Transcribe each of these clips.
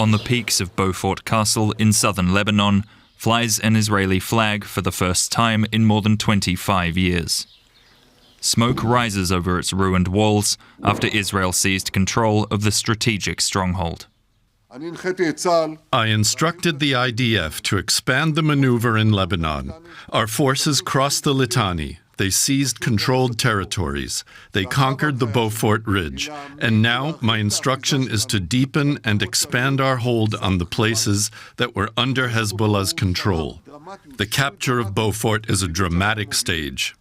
On the peaks of Beaufort Castle in southern Lebanon flies an Israeli flag for the first time in more than 25 years. Smoke rises over its ruined walls after Israel seized control of the strategic stronghold. I instructed the IDF to expand the maneuver in Lebanon. Our forces crossed the Litani. They seized controlled territories. They conquered the Beaufort Ridge. And now my instruction is to deepen and expand our hold on the places that were under Hezbollah's control. The capture of Beaufort is a dramatic stage.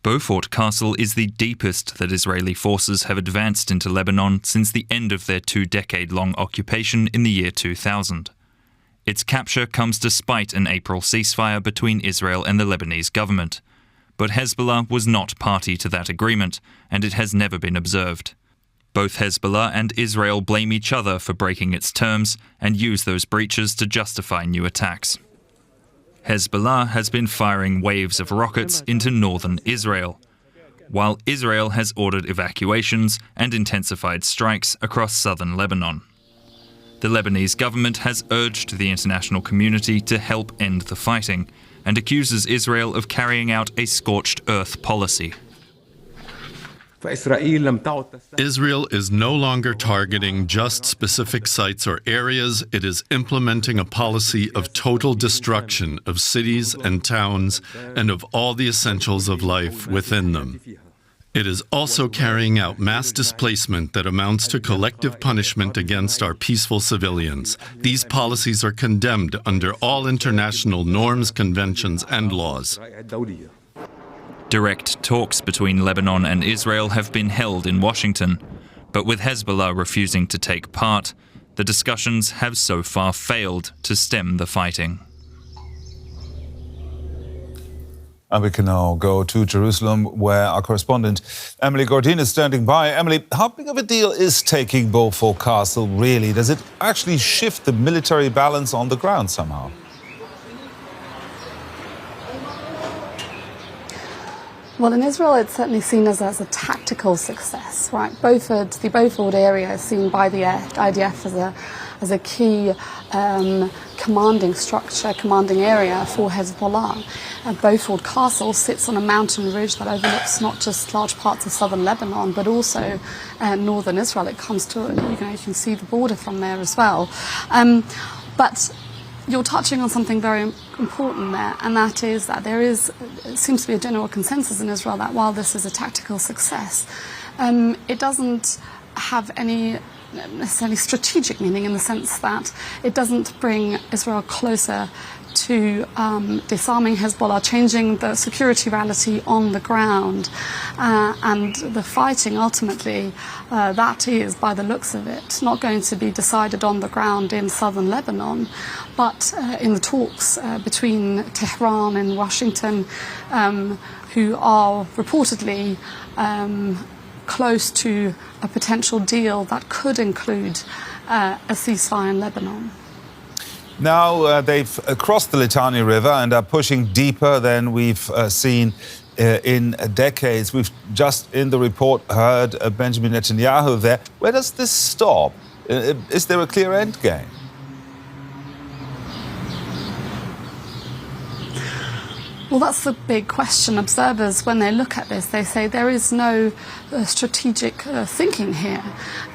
Beaufort Castle is the deepest that Israeli forces have advanced into Lebanon since the end of their 2-decade-long occupation in the year 2000. Its capture comes despite an April ceasefire between Israel and the Lebanese government. But Hezbollah was not party to that agreement, and it has never been observed. Both Hezbollah and Israel blame each other for breaking its terms and use those breaches to justify new attacks. Hezbollah has been firing waves of rockets into northern Israel, while Israel has ordered evacuations and intensified strikes across southern Lebanon. The Lebanese government has urged the international community to help end the fighting and accuses Israel of carrying out a scorched earth policy. Israel is no longer targeting just specific sites or areas. It is implementing a policy of total destruction of cities and towns and of all the essentials of life within them. It is also carrying out mass displacement that amounts to collective punishment against our peaceful civilians. These policies are condemned under all international norms, conventions, and laws. Direct talks between Lebanon and Israel have been held in Washington, but with Hezbollah refusing to take part, the discussions have so far failed to stem the fighting. And we can now go to Jerusalem, where our correspondent Emily Gordine is standing by. Emily, how big of a deal is taking Beaufort Castle, really? Does it actually shift the military balance on the ground somehow? Well, in Israel, it's certainly seen as a tactical success, right? The Beaufort area is seen by the IDF as a key commanding structure, commanding area for Hezbollah. Beaufort Castle sits on a mountain ridge that overlooks not just large parts of southern Lebanon, but also northern Israel. It comes to, you can see the border from there as well. But you're touching on something very important there, and that is that it seems to be a general consensus in Israel that while this is a tactical success, it doesn't have any necessarily strategic meaning, in the sense that it doesn't bring Israel closer to disarming Hezbollah, changing the security reality on the ground, and the fighting ultimately, that is, by the looks of it, not going to be decided on the ground in southern Lebanon, but in the talks between Tehran and Washington, who are reportedly close to a potential deal that could include a ceasefire in Lebanon. Now they've crossed the Litani River and are pushing deeper than we've seen in decades. We've just in the report heard Benjamin Netanyahu there. Where does this stop? Is there a clear end game? Well, that's the big question. Observers, when they look at this, they say there is no strategic thinking here.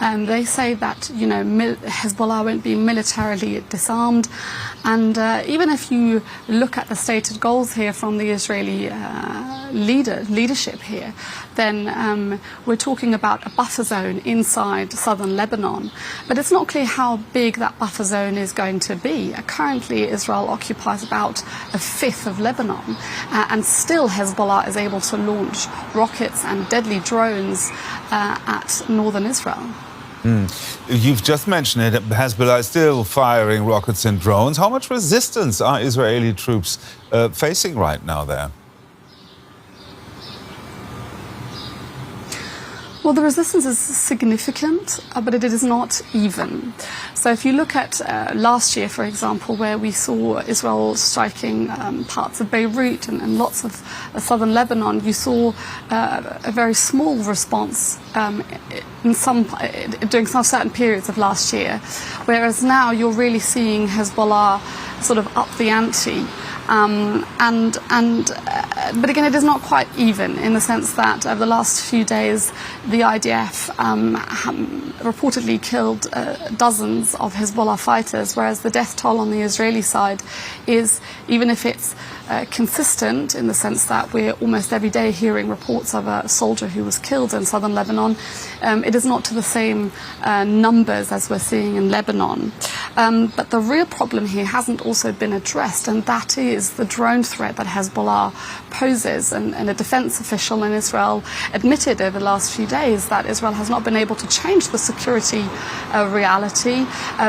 They say that, Hezbollah won't be militarily disarmed. And even if you look at the stated goals here from the Israeli leadership here, then we're talking about a buffer zone inside southern Lebanon. But it's not clear how big that buffer zone is going to be. Currently, Israel occupies about a fifth of Lebanon, and still Hezbollah is able to launch rockets and deadly drones at northern Israel. You've just mentioned it, Hezbollah is still firing rockets and drones. How much resistance are Israeli troops facing right now there? Well, the resistance is significant, but it is not even. So if you look at last year, for example, where we saw Israel striking parts of Beirut and lots of southern Lebanon, you saw a very small response during some certain periods of last year, whereas now you're really seeing Hezbollah sort of up the ante. But again, it is not quite even in the sense that over the last few days, the IDF reportedly killed dozens of Hezbollah fighters, whereas the death toll on the Israeli side is, even if it's consistent in the sense that we're almost every day hearing reports of a soldier who was killed in southern Lebanon, it is not to the same numbers as we're seeing in Lebanon. But the real problem here hasn't also been addressed, and that is the drone threat that Hezbollah poses. And a defense official in Israel admitted over the last few days that Israel has not been able to change the security reality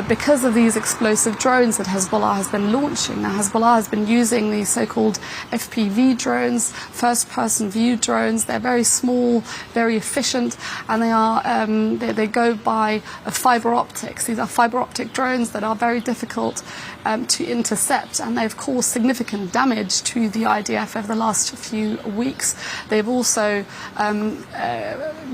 because of these explosive drones that Hezbollah has been launching. Now, Hezbollah has been using these so-called FPV drones, first-person view drones. They're very small, very efficient, and they go by fiber optics. These are fiber optic drones that are very difficult to intercept, and they've caused significant damage to the IDF over the last few weeks. They've also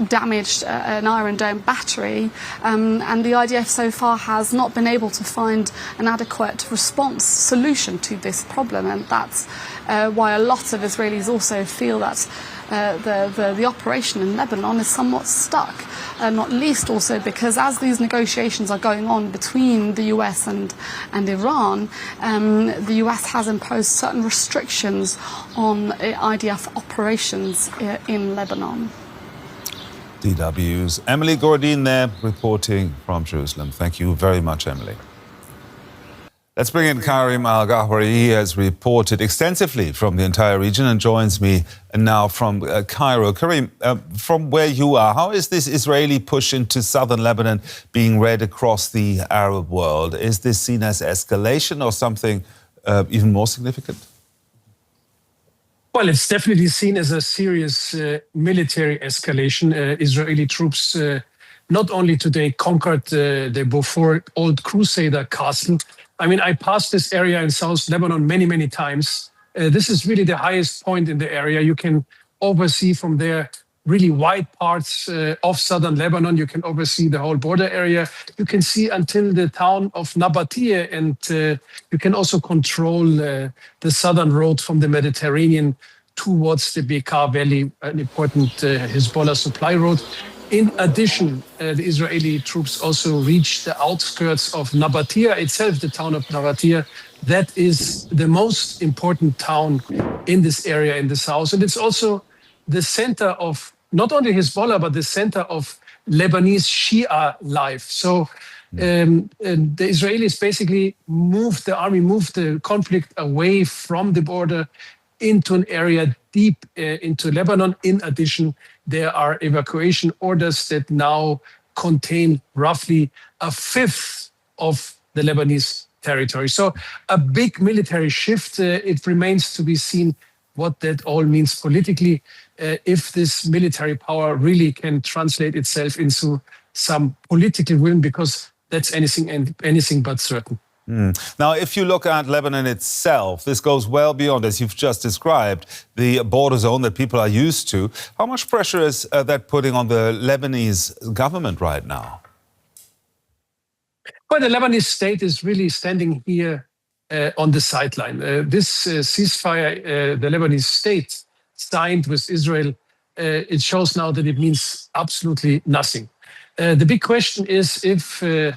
damaged an Iron Dome battery, and the IDF so far has not been able to find an adequate response solution to this problem, and that's why a lot of Israelis also feel that the operation in Lebanon is somewhat stuck, not least also because as these negotiations are going on between the US and Iran, the US has imposed certain restrictions on IDF operations in Lebanon. DW's Emily Gordine there reporting from Jerusalem. Thank you very much, Emily. Let's bring in Karim El-Gawhary. He has reported extensively from the entire region and joins me now from Cairo. Karim, from where you are, how is this Israeli push into southern Lebanon being read across the Arab world? Is this seen as escalation or something even more significant? Well, it's definitely seen as a serious military escalation. Israeli troops not only today conquered the Beaufort Old Crusader Castle. I mean, I passed this area in South Lebanon many, many times. This is really the highest point in the area. You can oversee from there really wide parts of southern Lebanon. You can oversee the whole border area. You can see until the town of Nabatea, and you can also control the southern road from the Mediterranean towards the Bekaa Valley, an important Hezbollah supply road. In addition, the Israeli troops also reached the outskirts of Nabatea itself, the town of Nabatea. That is the most important town in this area in the south. And it's also the center of not only Hezbollah, but the center of Lebanese Shia life. So the Israelis basically moved the conflict away from the border into an area deep into Lebanon. In addition, there are evacuation orders that now contain roughly a fifth of the Lebanese territory. So a big military shift. It remains to be seen what that all means politically, if this military power really can translate itself into some political win, because that's anything but certain. Now, if you look at Lebanon itself, this goes well beyond, as you've just described, the border zone that people are used to. How much pressure is that putting on the Lebanese government right now? Well, the Lebanese state is really standing here on the sideline. This ceasefire the Lebanese state signed with Israel, it shows now that it means absolutely nothing. The big question is if the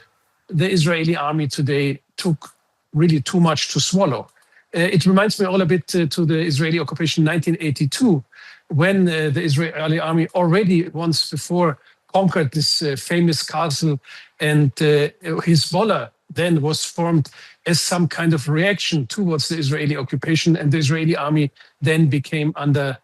Israeli army today took really too much to swallow. It reminds me all a bit to the Israeli occupation in 1982, when the Israeli army already once before conquered this famous castle, and Hezbollah then was formed as some kind of reaction towards the Israeli occupation, and the Israeli army then came under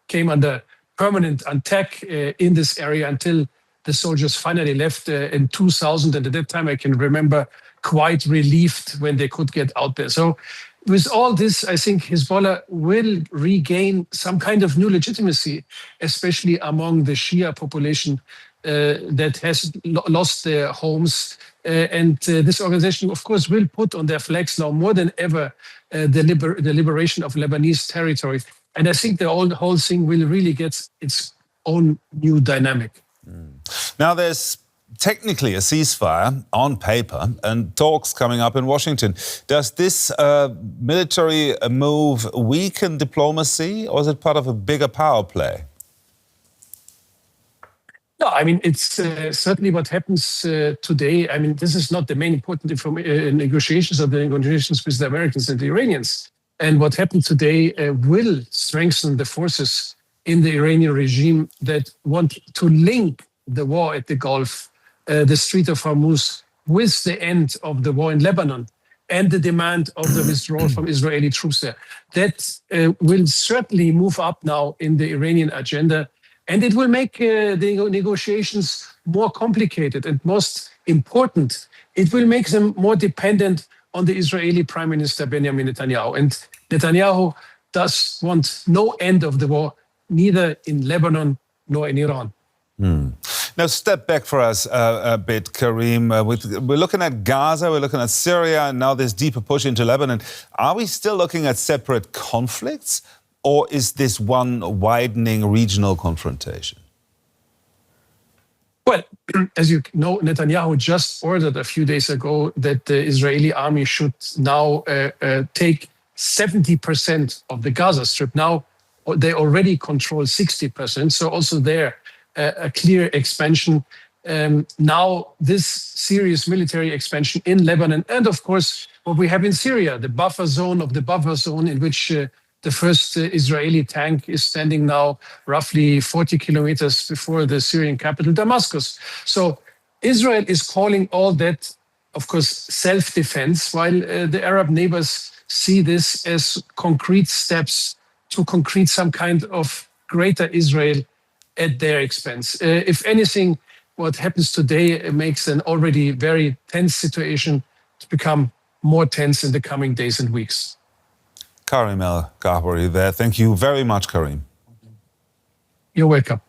permanent attack in this area until the soldiers finally left in 2000. And at that time, I can remember quite relieved when they could get out there. So with all this, I think Hezbollah will regain some kind of new legitimacy, especially among the Shia population that has lost their homes. And this organization, of course, will put on their flags now more than ever the liberation of Lebanese territory. And I think the whole thing will really get its own new dynamic. Now, there's technically a ceasefire on paper and talks coming up in Washington. Does this military move weaken diplomacy, or is it part of a bigger power play? No, I mean, it's certainly what happens today. I mean, this is not the main important negotiations of the negotiations with the Americans and the Iranians. And what happened today will strengthen the forces in the Iranian regime that want to link the war at the Gulf, the Strait of Hormuz, with the end of the war in Lebanon and the demand of the withdrawal from Israeli troops there. That will certainly move up now in the Iranian agenda. And it will make the negotiations more complicated. And most important, it will make them more dependent on the Israeli Prime Minister Benjamin Netanyahu. And Netanyahu does want no end of the war, neither in Lebanon nor in Iran. Now, step back for us a bit, Karim. We're looking at Gaza, we're looking at Syria, and now this deeper push into Lebanon. Are we still looking at separate conflicts? Or is this one widening regional confrontation? Well, as you know, Netanyahu just ordered a few days ago that the Israeli army should now take 70% of the Gaza Strip. Now, they already control 60%, so also there a clear expansion. Now, this serious military expansion in Lebanon, and of course, what we have in Syria, the buffer zone of the buffer zone in which the first Israeli tank is standing now roughly 40 kilometers before the Syrian capital, Damascus. So Israel is calling all that, of course, self-defense, while the Arab neighbors see this as concrete steps to concrete some kind of greater Israel at their expense. If anything, what happens today makes an already very tense situation to become more tense in the coming days and weeks. Karim El-Gawhary there. Thank you very much, Karim. You're welcome.